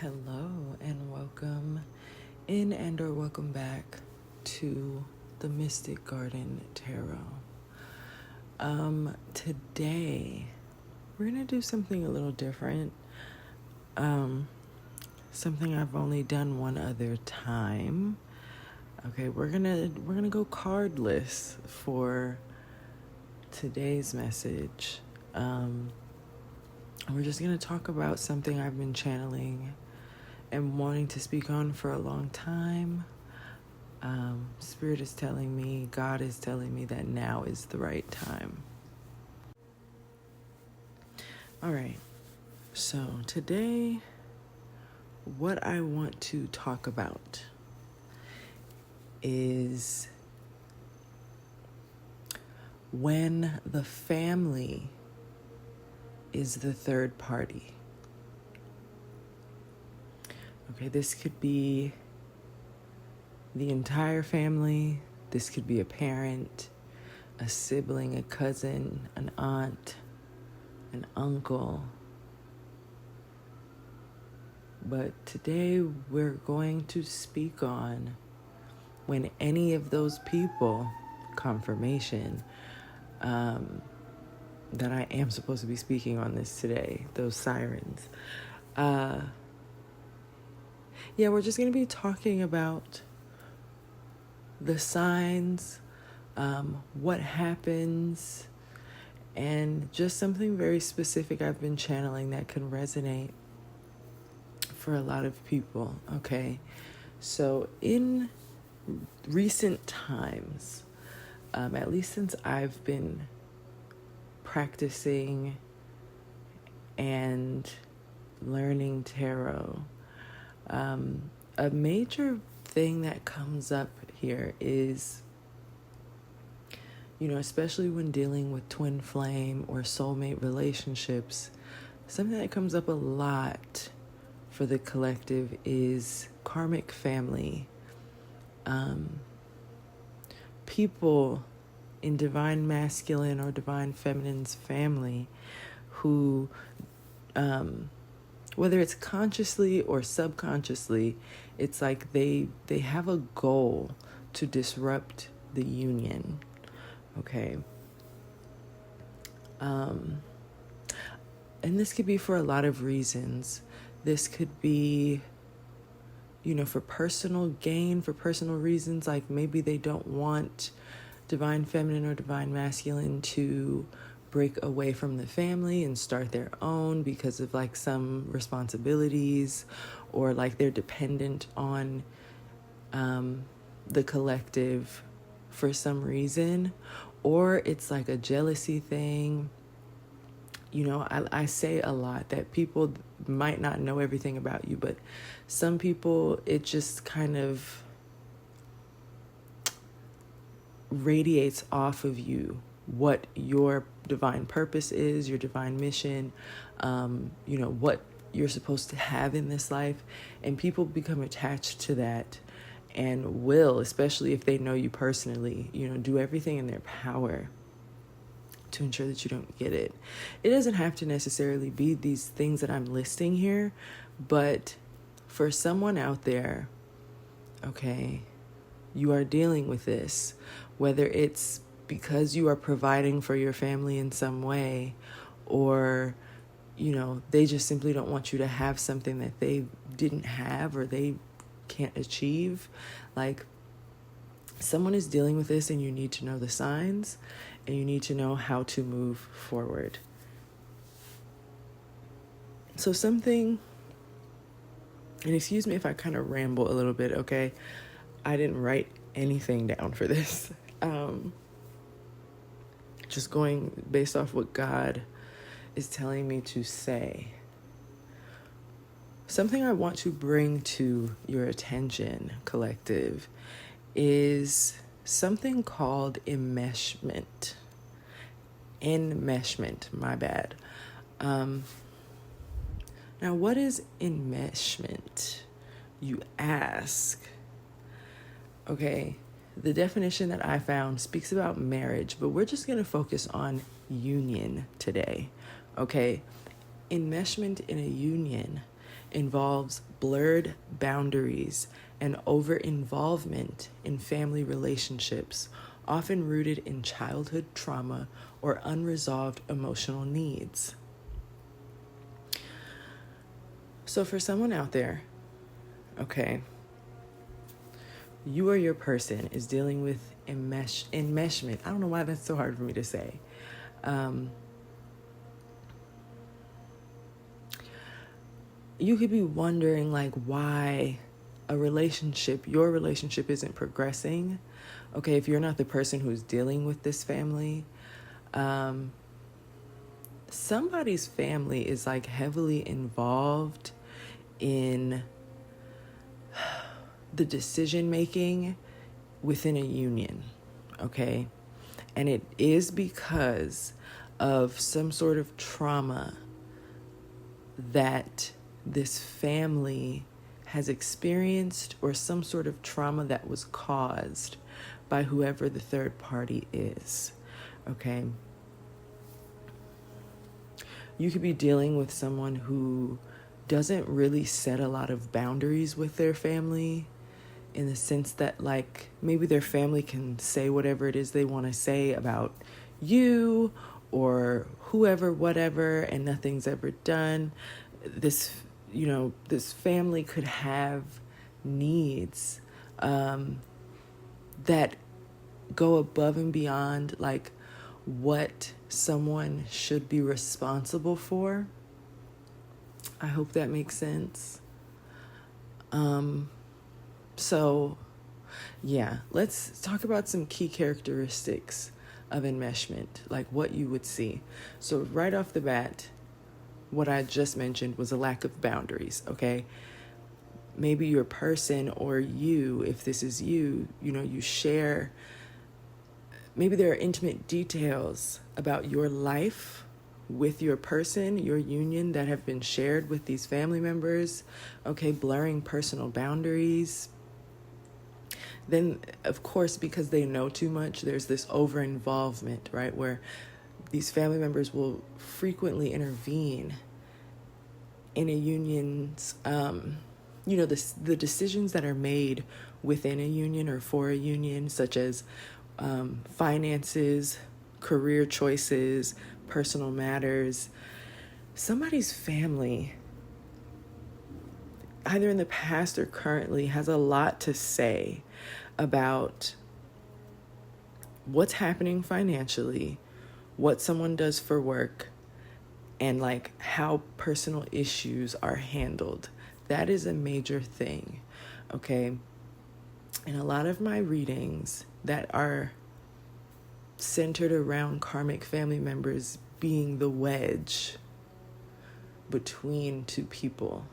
Hello and welcome in and/or welcome back to the Mystic Garden Tarot. Today we're gonna do something a little different. Something I've only done one other time. Okay, we're gonna go cardless for today's message. We're just gonna talk about something I've been channeling and wanting to speak on for a long time. Spirit is telling me, God is telling me that now is the right time. All right, so today, what I want to talk about is when the family is the third party. Okay, this could be the entire family. This could be a parent, a sibling, a cousin, an aunt, an uncle. But today we're going to speak on when any of those people, confirmation, that I am supposed to be speaking on this today, those sirens. We're just going to be talking about the signs, what happens, and just something very specific I've been channeling that can resonate for a lot of people, okay? So in recent times, at least since I've been practicing and learning tarot, a major thing that comes up here is, especially when dealing with twin flame or soulmate relationships, something that comes up a lot for the collective is karmic family. People in divine masculine or divine feminine's family who, whether it's consciously or subconsciously, it's like they have a goal to disrupt the union, okay? And this could be for a lot of reasons. This could be, for personal gain, for personal reasons, like maybe they don't want divine feminine or divine masculine to break away from the family and start their own because of like some responsibilities, or like they're dependent on the collective for some reason, or it's like a jealousy thing. I say a lot that people might not know everything about you, but some people, it just kind of radiates off of you what your divine purpose is, your divine mission, what you're supposed to have in this life. And people become attached to that and will, especially if they know you personally, do everything in their power to ensure that you don't get it. It doesn't have to necessarily be these things that I'm listing here, but for someone out there, okay, you are dealing with this, whether it's because you are providing for your family in some way, or, they just simply don't want you to have something that they didn't have or they can't achieve. Like, someone is dealing with this and you need to know the signs and you need to know how to move forward. So something, and excuse me if I kind of ramble a little bit, okay? I didn't write anything down for this. Just going based off what God is telling me to say. Something I want to bring to your attention, collective, is something called enmeshment. Enmeshment, my bad. Now, what is enmeshment, you ask? Okay, the definition that I found speaks about marriage, but we're just going to focus on union today, okay? Enmeshment in a union involves blurred boundaries and over-involvement in family relationships, often rooted in childhood trauma or unresolved emotional needs. So for someone out there, okay, you or your person is dealing with enmeshment. I don't know why that's so hard for me to say. You could be wondering like why your relationship isn't progressing. Okay, if you're not the person who's dealing with this family, somebody's family is like heavily involved in the decision making within a union, okay? And it is because of some sort of trauma that this family has experienced, or some sort of trauma that was caused by whoever the third party is, okay? You could be dealing with someone who doesn't really set a lot of boundaries with their family, in the sense that like maybe their family can say whatever it is they want to say about you or whoever, whatever, and nothing's ever done. This family could have needs that go above and beyond like what someone should be responsible for. I hope that makes sense. So yeah, let's talk about some key characteristics of enmeshment, like what you would see. So right off the bat, what I just mentioned was a lack of boundaries, okay? Maybe your person or you, if this is you, you share, maybe there are intimate details about your life with your person, your union, that have been shared with these family members, okay, blurring personal boundaries. Then, of course, because they know too much, there's this over-involvement, right, where these family members will frequently intervene in a union's, the decisions that are made within a union or for a union, such as finances, career choices, personal matters. Somebody's family, either in the past or currently, has a lot to say about what's happening financially, what someone does for work, and like how personal issues are handled. That is a major thing, okay? In a lot of my readings that are centered around karmic family members being the wedge between two people,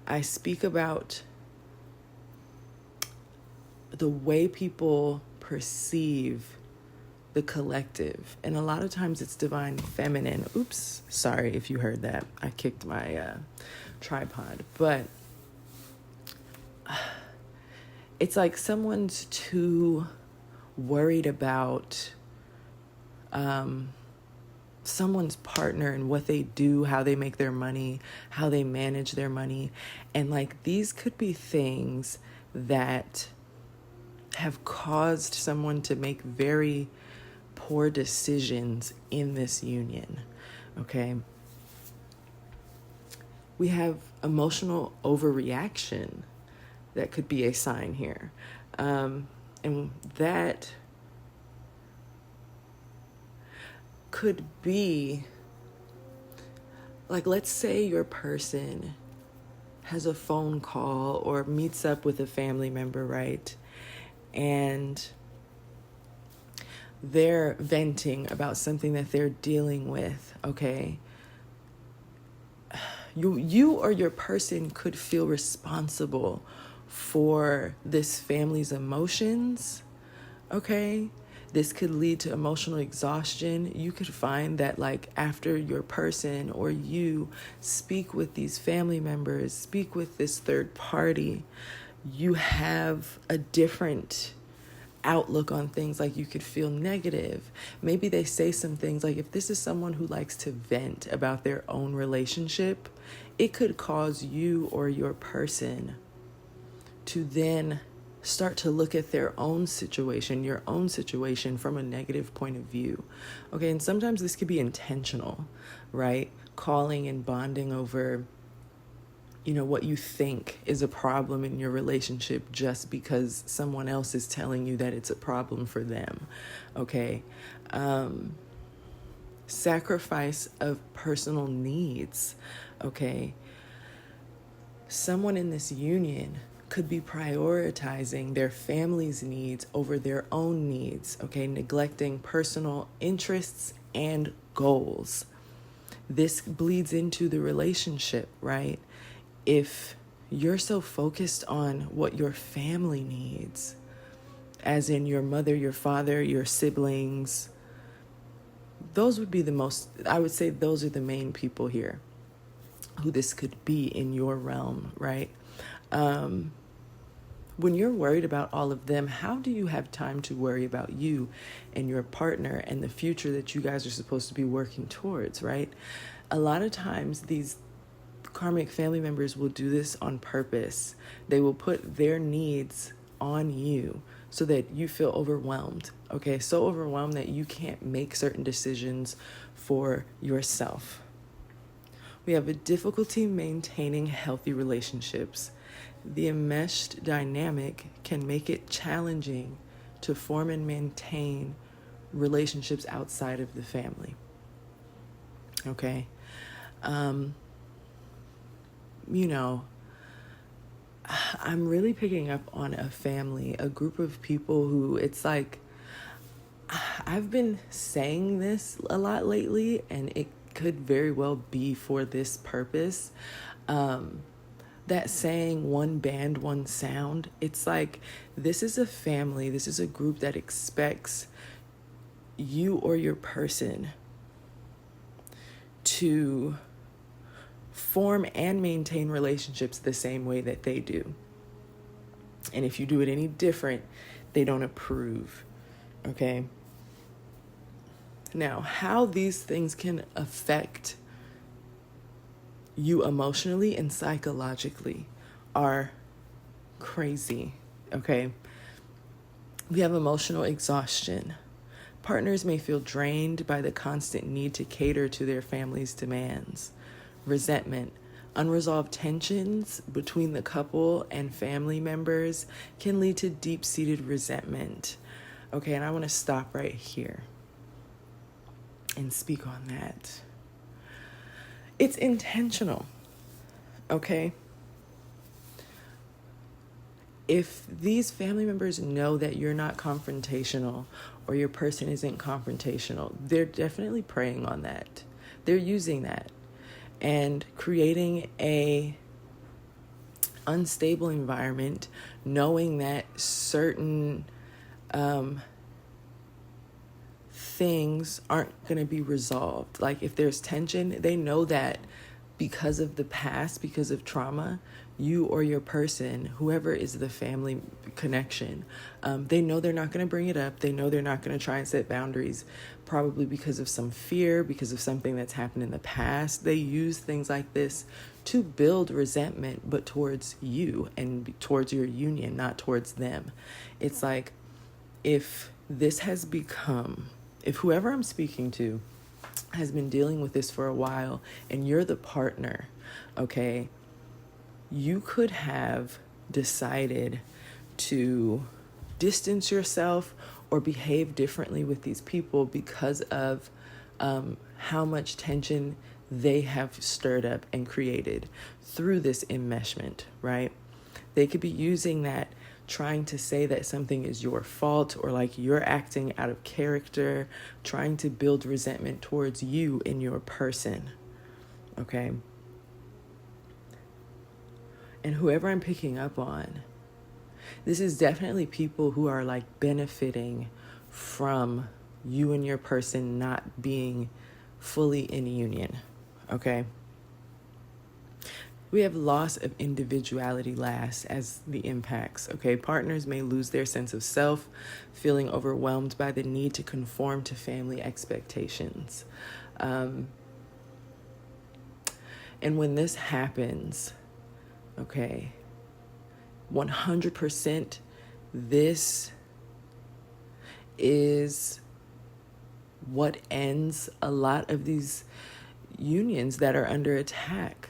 I speak about the way people perceive the collective. And a lot of times it's divine feminine. Oops, sorry if you heard that. I kicked my tripod. But it's like someone's too worried about someone's partner and what they do, how they make their money, how they manage their money. And like these could be things that have caused someone to make very poor decisions in this union, okay? We have emotional overreaction that could be a sign here. And that could be, like, let's say your person has a phone call or meets up with a family member, right? And they're venting about something that they're dealing with, okay? You or your person could feel responsible for this family's emotions, okay? This could lead to emotional exhaustion. You could find that like after your person or you speak with these family members, speak with this third party, you have a different outlook on things. Like you could feel negative. Maybe they say some things like, if this is someone who likes to vent about their own relationship, it could cause you or your person to then start to look at their own situation, your own situation, from a negative point of view. Okay, and sometimes this could be intentional, right? Calling and bonding over, what you think is a problem in your relationship just because someone else is telling you that it's a problem for them. Okay. Sacrifice of personal needs. Okay. Someone in this union could be prioritizing their family's needs over their own needs. Okay. Neglecting personal interests and goals. This bleeds into the relationship, right? If you're so focused on what your family needs, as in your mother, your father, your siblings, those would be I would say those are the main people here who this could be in your realm, right? When you're worried about all of them, how do you have time to worry about you and your partner and the future that you guys are supposed to be working towards, right? A lot of times these karmic family members will do this on purpose. They will put their needs on you so that you feel overwhelmed. Okay, so overwhelmed that you can't make certain decisions for yourself. We have a difficulty maintaining healthy relationships. The enmeshed dynamic can make it challenging to form and maintain relationships outside of the family. Okay. I'm really picking up on a family, a group of people who it's like, I've been saying this a lot lately, and it could very well be for this purpose. That saying, one band, one sound, it's like, this is a family, this is a group that expects you or your person to form and maintain relationships the same way that they do. And if you do it any different, they don't approve. Okay? Now, how these things can affect you emotionally and psychologically are crazy. Okay? We have emotional exhaustion. Partners may feel drained by the constant need to cater to their family's demands. Resentment. Unresolved tensions between the couple and family members can lead to deep-seated resentment. Okay, and I want to stop right here and speak on that. It's intentional, okay? If these family members know that you're not confrontational or your person isn't confrontational, they're definitely preying on that. They're using that and creating a unstable environment, knowing that certain things aren't going to be resolved. Like if there's tension, they know that because of the past, because of trauma, you or your person, whoever is the family connection, they know they're not going to bring it up. They know they're not going to try and set boundaries, probably because of some fear, because of something that's happened in the past. They use things like this to build resentment, but towards you and towards your union, not towards them. It's like, if whoever I'm speaking to has been dealing with this for a while and you're the partner, okay, you could have decided to distance yourself or behave differently with these people because of how much tension they have stirred up and created through this enmeshment, right? They could be using that, trying to say that something is your fault or like you're acting out of character, trying to build resentment towards you and your person, okay? And whoever I'm picking up on, this is definitely people who are like benefiting from you and your person not being fully in union, okay? We have loss of individuality last as the impacts. Okay, partners may lose their sense of self, feeling overwhelmed by the need to conform to family expectations. And when this happens, okay, 100% this is what ends a lot of these unions that are under attack.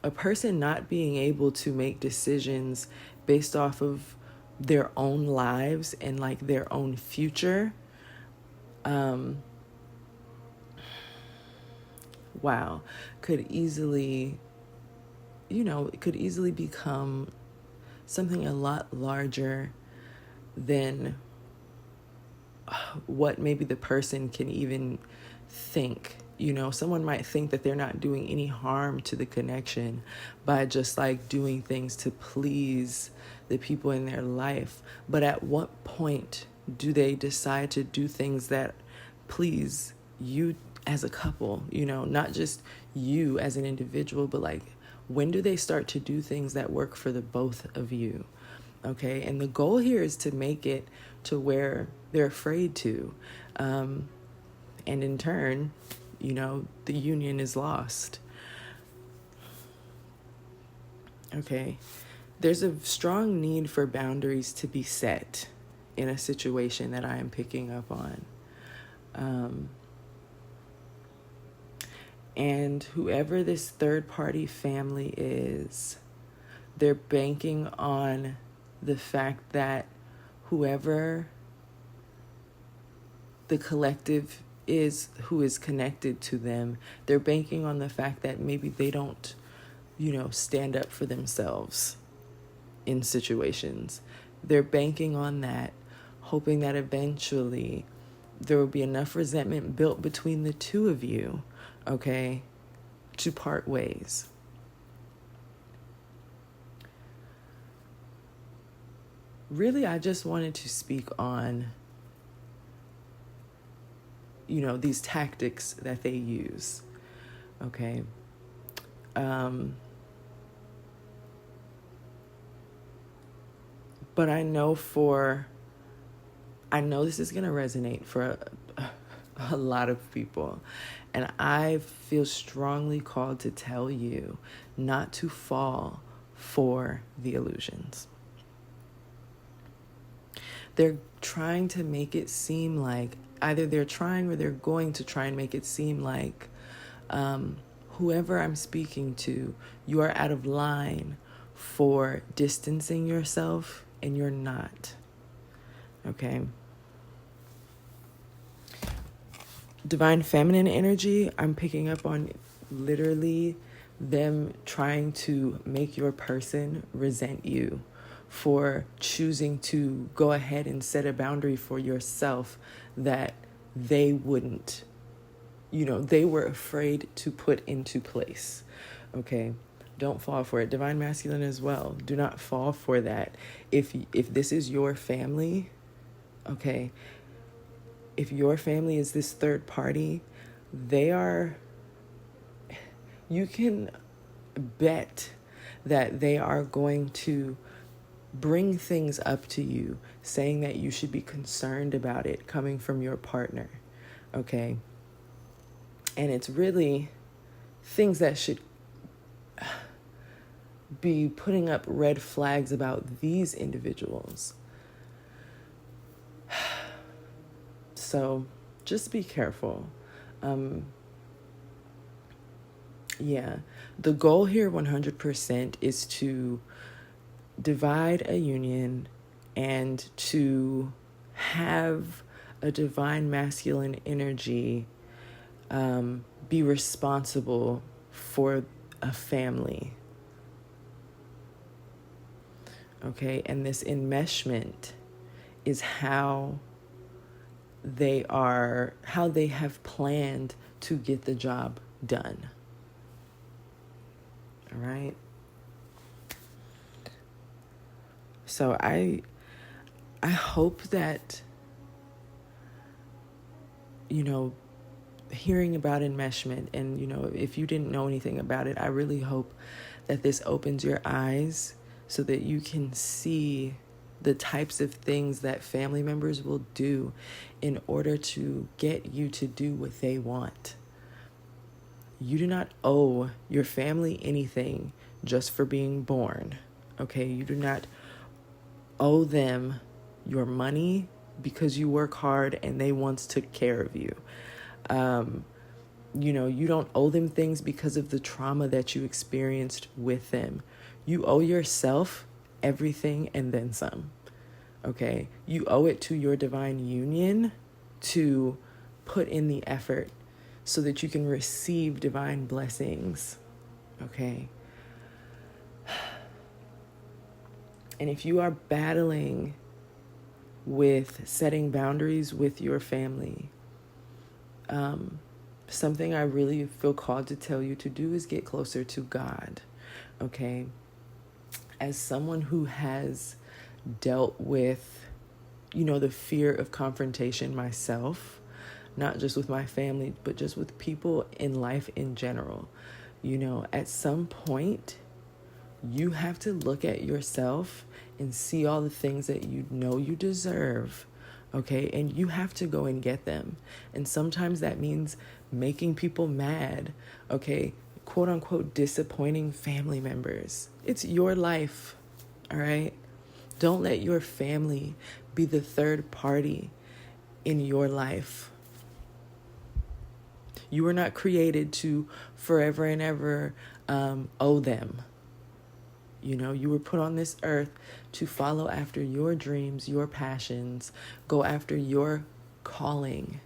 A person not being able to make decisions based off of their own lives and like their own future. Could easily, it could easily become something a lot larger than what maybe the person can even think. Someone might think that they're not doing any harm to the connection by just like doing things to please the people in their life. But at what point do they decide to do things that please you as a couple, not just you as an individual, but like when do they start to do things that work for the both of you? Okay. And the goal here is to make it to where they're afraid to. And in turn, the union is lost. Okay. There's a strong need for boundaries to be set in a situation that I am picking up on. And whoever this third party family is, they're banking on the fact that whoever the collective is who is connected to them, they're banking on the fact that maybe they don't, stand up for themselves in situations. They're banking on that, hoping that eventually there will be enough resentment built between the two of you, okay, to part ways. Really, I just wanted to speak on, these tactics that they use, okay? But I know this is going to resonate for a lot of people. And I feel strongly called to tell you not to fall for the illusions. They're trying to make it seem like either they're trying or they're going to try and make it seem like whoever I'm speaking to, you are out of line for distancing yourself, and you're not. Okay? Divine feminine energy, I'm picking up on literally them trying to make your person resent you for choosing to go ahead and set a boundary for yourself that they wouldn't, they were afraid to put into place. Okay? Don't fall for it. Divine masculine as well. Do not fall for that. If this is your family, okay, if your family is this third party, you can bet that they are going to bring things up to you, saying that you should be concerned about it coming from your partner, okay? And it's really things that should be putting up red flags about these individuals. So just be careful. The goal here 100% is to divide a union and to have a divine masculine energy be responsible for a family. Okay, and this enmeshment is how they have planned to get the job done. All right. So I hope that, hearing about enmeshment, and if you didn't know anything about it, I really hope that this opens your eyes so that you can see the types of things that family members will do in order to get you to do what they want. You do not owe your family anything just for being born, okay? You do not owe them your money because you work hard and they once took care of you. You don't owe them things because of the trauma that you experienced with them. You owe yourself everything and then some, okay? You owe it to your divine union to put in the effort so that you can receive divine blessings, okay? And if you are battling with setting boundaries with your family, something I really feel called to tell you to do is get closer to God, okay? As someone who has dealt with, the fear of confrontation myself, not just with my family, but just with people in life in general, at some point, you have to look at yourself and see all the things that you deserve, okay? And you have to go and get them. And sometimes that means making people mad, okay? Quote unquote, disappointing family members. It's your life, all right? Don't let your family be the third party in your life. You were not created to forever and ever owe them. You were put on this earth to follow after your dreams, your passions, go after your calling.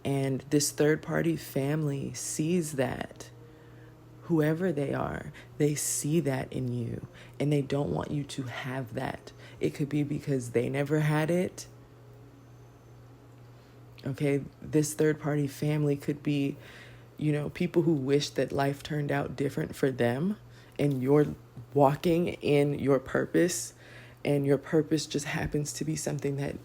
And this third-party family sees that. Whoever they are, they see that in you, and they don't want you to have that. It could be because they never had it. Okay, this third-party family could be, people who wish that life turned out different for them, and you're walking in your purpose, and your purpose just happens to be something that,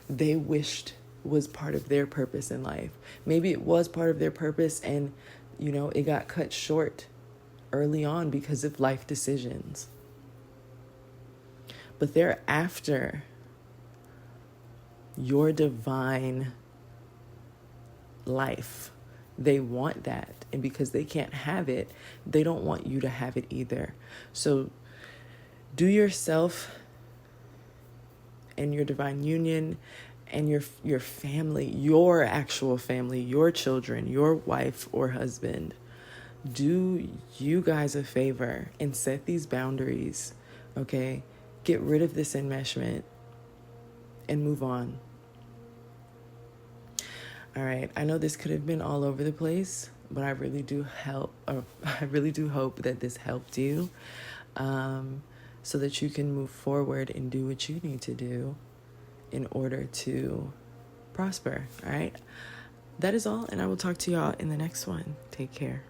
they wished was part of their purpose in life. Maybe it was part of their purpose and, it got cut short early on because of life decisions. But they're after your divine life. They want that. And because they can't have it, they don't want you to have it either. So do yourself and your divine union and your family, your actual family, your children, your wife or husband, do you guys a favor and set these boundaries, okay? Get rid of this enmeshment and move on. All right, I know this could have been all over the place, but I really do hope that this helped you, so that you can move forward and do what you need to do in order to prosper. All right, that is all, and I will talk to y'all in the next one. Take care.